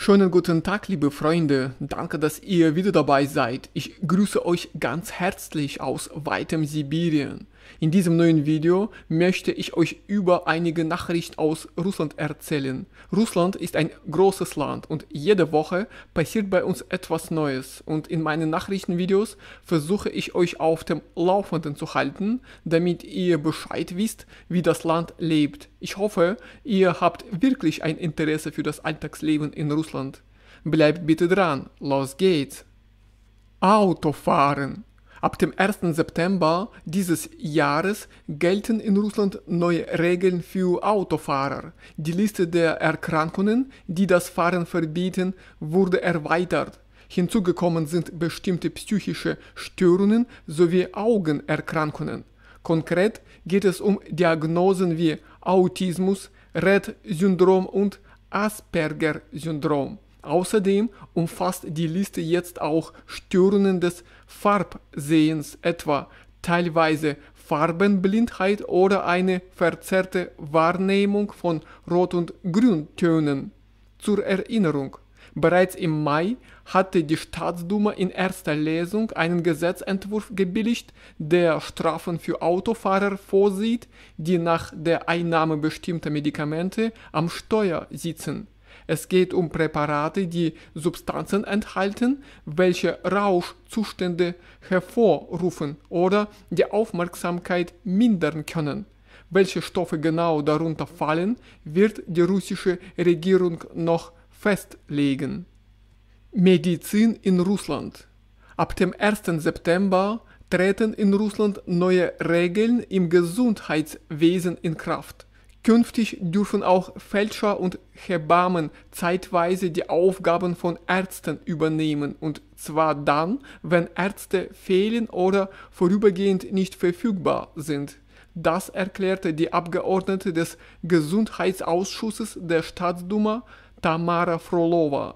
Schönen guten Tag, liebe Freunde. Danke, dass ihr wieder dabei seid. Ich grüße euch ganz herzlich aus weitem Sibirien. In diesem neuen Video möchte ich euch über einige Nachrichten aus Russland erzählen. Russland ist ein großes Land und jede Woche passiert bei uns etwas Neues. Und in meinen Nachrichtenvideos versuche ich euch auf dem Laufenden zu halten, damit ihr Bescheid wisst, wie das Land lebt. Ich hoffe, ihr habt wirklich ein Interesse für das Alltagsleben in Russland. Bleibt bitte dran, los geht's! Autofahren. Ab dem 1. September dieses Jahres gelten in Russland neue Regeln für Autofahrer. Die Liste der Erkrankungen, die das Fahren verbieten, wurde erweitert. Hinzugekommen sind bestimmte psychische Störungen sowie Augenerkrankungen. Konkret geht es um Diagnosen wie Autismus, Rett-Syndrom und Asperger-Syndrom. Außerdem umfasst die Liste jetzt auch Störungen des Farbsehens, etwa teilweise Farbenblindheit oder eine verzerrte Wahrnehmung von Rot- und Grüntönen. Zur Erinnerung: Bereits im Mai hatte die Staatsduma in erster Lesung einen Gesetzentwurf gebilligt, der Strafen für Autofahrer vorsieht, die nach der Einnahme bestimmter Medikamente am Steuer sitzen. Es geht um Präparate, die Substanzen enthalten, welche Rauschzustände hervorrufen oder die Aufmerksamkeit mindern können. Welche Stoffe genau darunter fallen, wird die russische Regierung noch festlegen. Medizin in Russland. Ab dem 1. September treten in Russland neue Regeln im Gesundheitswesen in Kraft. Künftig dürfen auch Feldscher und Hebammen zeitweise die Aufgaben von Ärzten übernehmen, und zwar dann, wenn Ärzte fehlen oder vorübergehend nicht verfügbar sind. Das erklärte die Abgeordnete des Gesundheitsausschusses der Staatsduma, Tamara Frolova.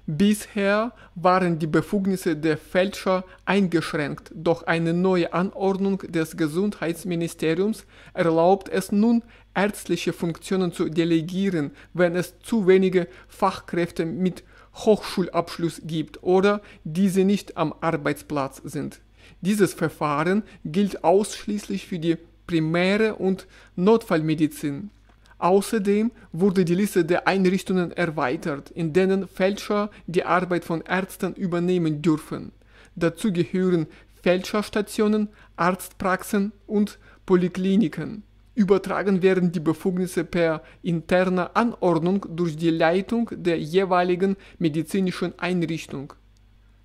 Bisher waren die Befugnisse der Feldscher eingeschränkt, doch eine neue Anordnung des Gesundheitsministeriums erlaubt es nun, ärztliche Funktionen zu delegieren, wenn es zu wenige Fachkräfte mit Hochschulabschluss gibt oder diese nicht am Arbeitsplatz sind. Dieses Verfahren gilt ausschließlich für die primäre und Notfallmedizin. Außerdem wurde die Liste der Einrichtungen erweitert, in denen Feldscher die Arbeit von Ärzten übernehmen dürfen. Dazu gehören Feldscherstationen, Arztpraxen und Polikliniken. Übertragen werden die Befugnisse per interner Anordnung durch die Leitung der jeweiligen medizinischen Einrichtung.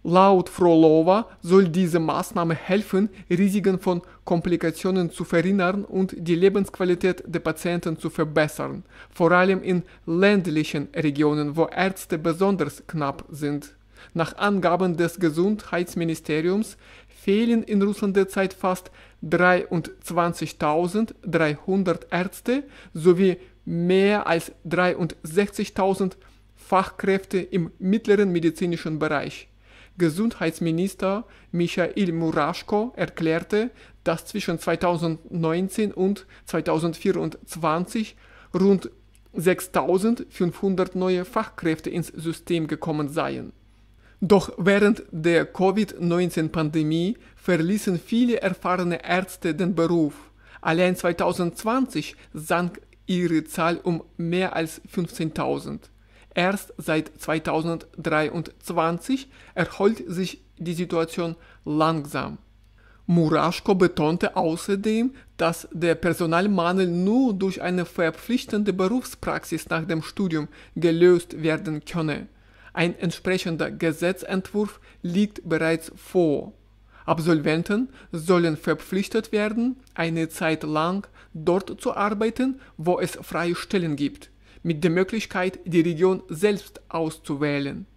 Laut Frolova soll diese Maßnahme helfen, Risiken von Komplikationen zu verringern und die Lebensqualität der Patienten zu verbessern, vor allem in ländlichen Regionen, wo Ärzte besonders knapp sind. Nach Angaben des Gesundheitsministeriums fehlen in Russland derzeit fast 23.300 Ärzte sowie mehr als 63.000 Fachkräfte im mittleren medizinischen Bereich. Gesundheitsminister Michail Muraschko erklärte, dass zwischen 2019 und 2024 rund 6.500 neue Fachkräfte ins System gekommen seien. Doch während der Covid-19-Pandemie verließen viele erfahrene Ärzte den Beruf. Allein 2020 sank ihre Zahl um mehr als 15.000. Erst seit 2023 erholt sich die Situation langsam. Muraschko betonte außerdem, dass der Personalmangel nur durch eine verpflichtende Berufspraxis nach dem Studium gelöst werden könne. Ein entsprechender Gesetzentwurf liegt bereits vor. Absolventen sollen verpflichtet werden, eine Zeit lang dort zu arbeiten, wo es freie Stellen gibt, mit der Möglichkeit, die Region selbst auszuwählen.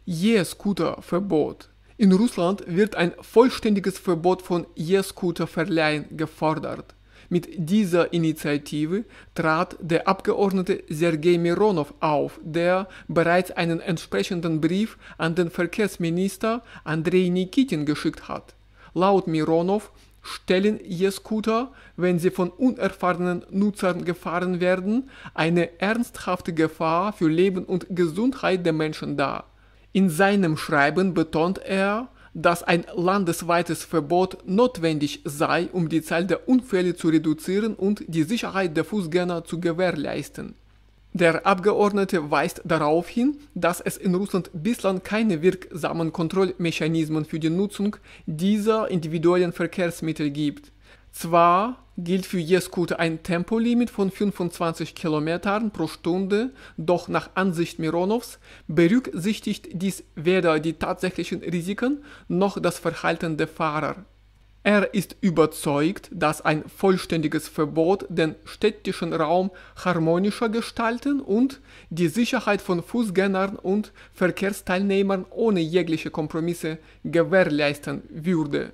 E-Scooter-Verbot. In Russland wird ein vollständiges Verbot von E-Scooter-Verleihen gefordert. Mit dieser Initiative trat der Abgeordnete Sergei Mironov auf, der bereits einen entsprechenden Brief an den Verkehrsminister Andrei Nikitin geschickt hat. Laut Mironov stellen E-Scooter, wenn sie von unerfahrenen Nutzern gefahren werden, eine ernsthafte Gefahr für Leben und Gesundheit der Menschen dar. In seinem Schreiben betont er, dass ein landesweites Verbot notwendig sei, um die Zahl der Unfälle zu reduzieren und die Sicherheit der Fußgänger zu gewährleisten. Der Abgeordnete weist darauf hin, dass es in Russland bislang keine wirksamen Kontrollmechanismen für die Nutzung dieser individuellen Verkehrsmittel gibt. Zwar gilt für E-Scooter ein Tempolimit von 25 km pro Stunde, doch nach Ansicht Mironows berücksichtigt dies weder die tatsächlichen Risiken noch das Verhalten der Fahrer. Er ist überzeugt, dass ein vollständiges Verbot den städtischen Raum harmonischer gestalten und die Sicherheit von Fußgängern und Verkehrsteilnehmern ohne jegliche Kompromisse gewährleisten würde.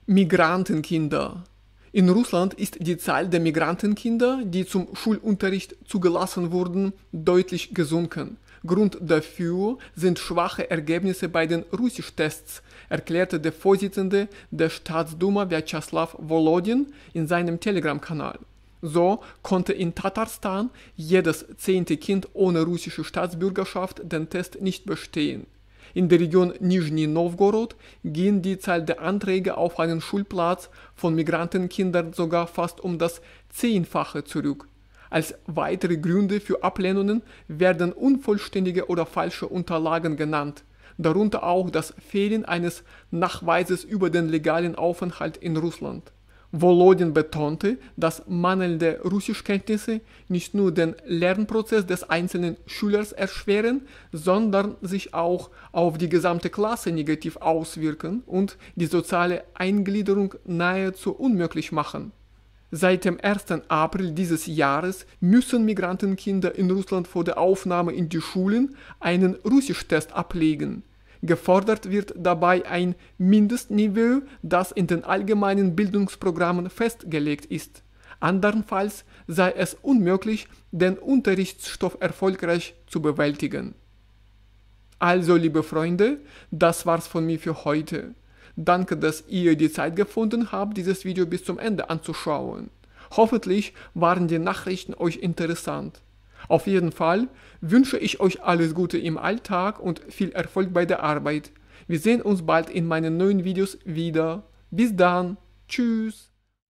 Migrantenkinder. In Russland ist die Zahl der Migrantenkinder, die zum Schulunterricht zugelassen wurden, deutlich gesunken. Grund dafür sind schwache Ergebnisse bei den Russischtests, erklärte der Vorsitzende der Staatsduma Vyacheslav Volodin in seinem Telegram-Kanal. So konnte in Tatarstan jedes 10. Kind ohne russische Staatsbürgerschaft den Test nicht bestehen. In der Region Nischni Nowgorod ging die Zahl der Anträge auf einen Schulplatz von Migrantenkindern sogar fast um das 10-fache zurück. Als weitere Gründe für Ablehnungen werden unvollständige oder falsche Unterlagen genannt, darunter auch das Fehlen eines Nachweises über den legalen Aufenthalt in Russland. Volodin betonte, dass mangelnde Russischkenntnisse nicht nur den Lernprozess des einzelnen Schülers erschweren, sondern sich auch auf die gesamte Klasse negativ auswirken und die soziale Eingliederung nahezu unmöglich machen. Seit dem 1. April dieses Jahres müssen Migrantenkinder in Russland vor der Aufnahme in die Schulen einen Russischtest ablegen. Gefordert wird dabei ein Mindestniveau, das in den allgemeinen Bildungsprogrammen festgelegt ist. Andernfalls sei es unmöglich, den Unterrichtsstoff erfolgreich zu bewältigen. Also, liebe Freunde, das war's von mir für heute. Danke, dass ihr die Zeit gefunden habt, dieses Video bis zum Ende anzuschauen. Hoffentlich waren die Nachrichten euch interessant. Auf jeden Fall wünsche ich euch alles Gute im Alltag und viel Erfolg bei der Arbeit. Wir sehen uns bald in meinen neuen Videos wieder. Bis dann. Tschüss.